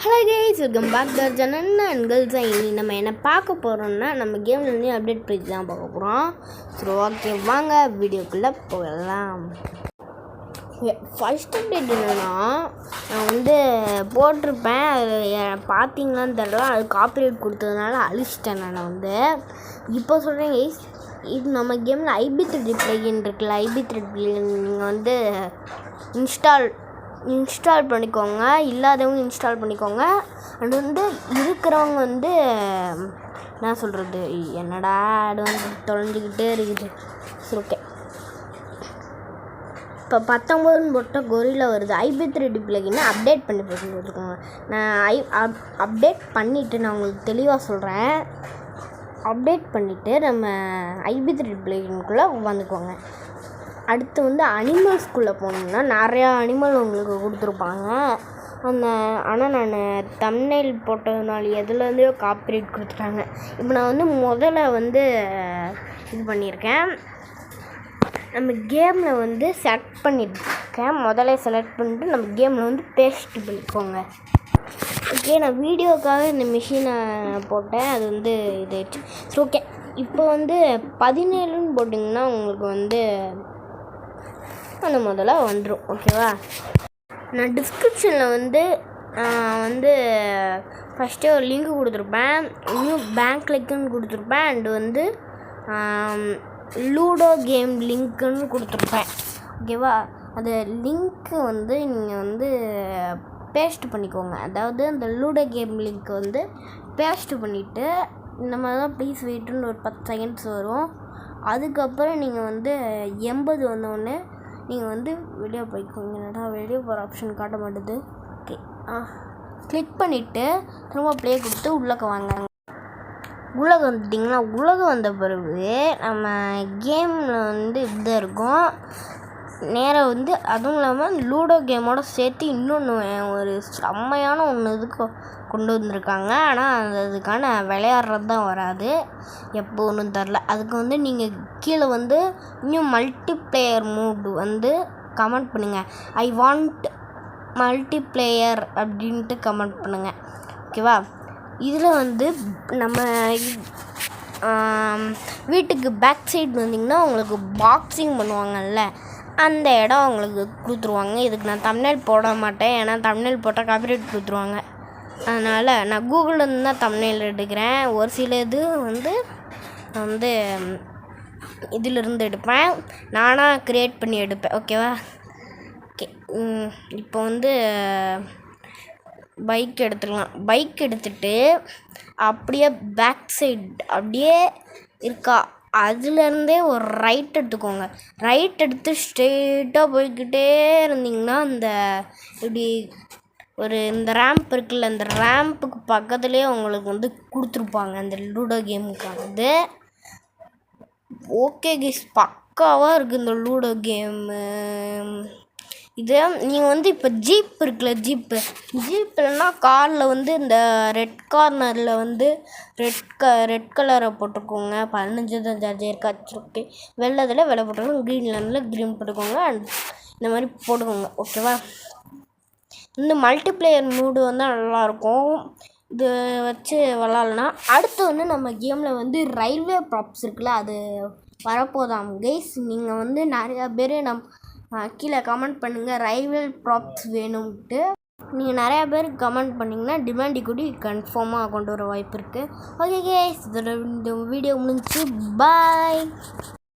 Hello guys, welcome back to channel girls. இனி நம்ம என்ன பார்க்க போகிறோம்னா, நம்ம கேம்லேருந்து அப்டேட் பண்ணி தான் பார்க்க போகிறோம். சரி, ஓகே, வாங்க வீடியோக்குள்ளே போகலாம். ஃபர்ஸ்ட் அப்டேட் என்னென்னா, நான் போட்டிருப்பேன், அது பார்த்தீங்களான்னு தெரியல, அது காப்பிரைட் கொடுத்ததுனால அழிச்சிட்டேன். நான் இப்போ சொல்கிறேன் கைஸ், இது நம்ம கேமில் IB3 ப்ளகின் இருக்குல்ல, IB3 ப்ளகின் நீங்கள் இன்ஸ்டால் பண்ணிக்கோங்க. இல்லாதவங்க இன்ஸ்டால் பண்ணிக்கோங்க. அண்ட் இருக்கிறவங்க என்ன சொல்கிறது, என்னடா ஆடு தொலைஞ்சிக்கிட்டே இருக்குது. சரி, ஓகே. இப்போ 19 போட்ட கொரில்லா வருது. IB3 ப்ளகின்னு அப்டேட் பண்ணி போட்டுருக்கோங்க. நான் அப்டேட் பண்ணிவிட்டு நான் உங்களுக்கு தெளிவாக சொல்கிறேன். அப்டேட் பண்ணிவிட்டு நம்ம IB3 ப்ளகின்குள்ளே வந்துக்கோங்க. அடுத்து அனிமல்ஸ்குள்ளே போனோம்னா நிறையா அனிமல் உங்களுக்கு கொடுத்துருப்பாங்க. ஆனால் நான் தம்ப்நெயில் போட்டதுனால எதுலேருந்தோ காப்பிரைட் கொடுத்துட்டாங்க. இப்போ நான் முதல்ல இது பண்ணியிருக்கேன். நம்ம கேமில் செலக்ட் பண்ணியிருக்கேன். முதல்ல செலக்ட் பண்ணிட்டு நம்ம கேமில் பேஸ்ட் பண்ணிக்கோங்க. ஓகே, நான் வீடியோக்காக இந்த மிஷினை போட்டேன். அது இதாகிடுச்சு. சரி, ஓகே. இப்போ 17ன்னு போட்டிங்கன்னா உங்களுக்கு அந்த முதல்ல வந்துடும். ஓகேவா? நான் டிஸ்கிரிப்ஷனில் ஃபஸ்ட்டே ஒரு லிங்க் கொடுத்துருப்பேன். இன்னும் பேங்க் லிங்க்குன்னு கொடுத்துருப்பேன். அண்டு லூடோ கேம் லிங்க்குன்னு கொடுத்துருப்பேன். ஓகேவா? அந்த லிங்க்கு நீங்கள் பேஸ்ட் பண்ணிக்கோங்க. அதாவது அந்த லூடோ கேம் லிங்க்கு பேஸ்ட் பண்ணிவிட்டு இந்த மாதிரி தான் ப்ளீஸ் வெயிட்டுன்னு ஒரு 10 செகண்ட்ஸ் வரும். அதுக்கப்புறம் நீங்கள் 80 வந்தோடனே நீங்கள் வெளியே போய்க்கோங்க. என்னடா வெளியே போகிற ஆப்ஷன் காட்ட மாட்டுது. ஓகே, கிளிக் பண்ணிவிட்டு திரும்ப ப்ளே கொடுத்து உள்ளக்க வாங்க. உள்ளக வந்துட்டிங்கன்னா உள்ளக வந்த பிறகு நம்ம கேமில் இப்படி இருக்கும். நேராக அதுவும் இல்லாமல் லூடோ கேமோட சேர்த்து இன்னொன்று ஒரு செம்மையான இதுக்கு கொண்டு வந்திருக்காங்க. ஆனால் அதுக்கான விளையாடுறது தான் வராது. எப்போ ஒன்றும் தரல. அதுக்கு நீங்கள் கீழே இன்னும் மல்டிப்ளேயர் மூடு கமெண்ட் பண்ணுங்கள். ஐ வாண்ட் மல்டிப்ளேயர் அப்படின்ட்டு கமெண்ட் பண்ணுங்கள். ஓகேவா? இதில் நம்ம வீட்டுக்கு பேக் சைடு வந்திங்கன்னா உங்களுக்கு பாக்ஸிங் பண்ணுவாங்கல்ல, அந்த இடம் உங்களுக்கு கொடுத்துருவாங்க. இதுக்கு நான் தம்ப்நெயில் போட மாட்டேன், ஏன்னா தம்ப்நெயில் போட்டால் காப்பிரைட் கொடுத்துருவாங்க. அதனால் நான் கூகுளில் தான் தம்ப்நெயில் எடுக்கிறேன். ஒரு சில இது நான் இதிலிருந்து எடுப்பேன். நானாக க்ரியேட் பண்ணி எடுப்பேன். ஓகேவா? ஓகே, இப்போ பைக் எடுத்துக்கலாம். பைக் எடுத்துகிட்டு அப்படியே பேக் சைடு அப்படியே இருக்கா, அதுலேருந்தே ஒரு ரைட் எடுத்துக்கோங்க. ரைட் எடுத்து ஸ்ட்ரெயிட்டாக போய்கிட்டே இருந்திங்கன்னா இப்படி இந்த ரேம்ப் இருக்குல்ல, இந்த ரேம்புக்கு பக்கத்துலேயே உங்களுக்கு கொடுத்துருப்பாங்க அந்த லூடோ கேமுக்கானது. ஓகே கைஸ், பக்காவாக இருக்குது இந்த லூடோ கேமு. இது நீங்கள் இப்போ ஜீப் இருக்குல்ல, ஜீப்லன்னா காரில் இந்த ரெட் கார்னரில் ரெட் கலரை போட்டுக்கோங்க. 15 தான் சார்ஜ் இருக்காச்சு. ஓகே, வெள்ளத்தில் வெள்ளை போட்டுக்கோங்க, க்ரீனில் க்ரீன் போட்டுக்கோங்க. இந்த மாதிரி போட்டுக்கோங்க. ஓகேவா? இந்த மல்டிப்ளேயர் மூடு நல்லாயிருக்கும். இது வச்சு விளாட்லனா அடுத்து நம்ம கேமில் ரயில்வே ப்ராப்ஸ் இருக்குல்ல, அது வரப்போதாம் கைஸ். நீங்கள் நிறையா பேர் கீழே கமெண்ட் பண்ணுங்கள் ரயில்வே ப்ராப்ஸ் வேணும்ன்ட்டு. நீங்கள் நிறையா பேர் கமெண்ட் பண்ணிங்கன்னா டிமாண்டி கூடி கன்ஃபார்மாக கொண்டு வர வாய்ப்பு இருக்குது. ஓகே கைஸ், இந்த வீடியோ முடிஞ்சிச்சு. பாய்.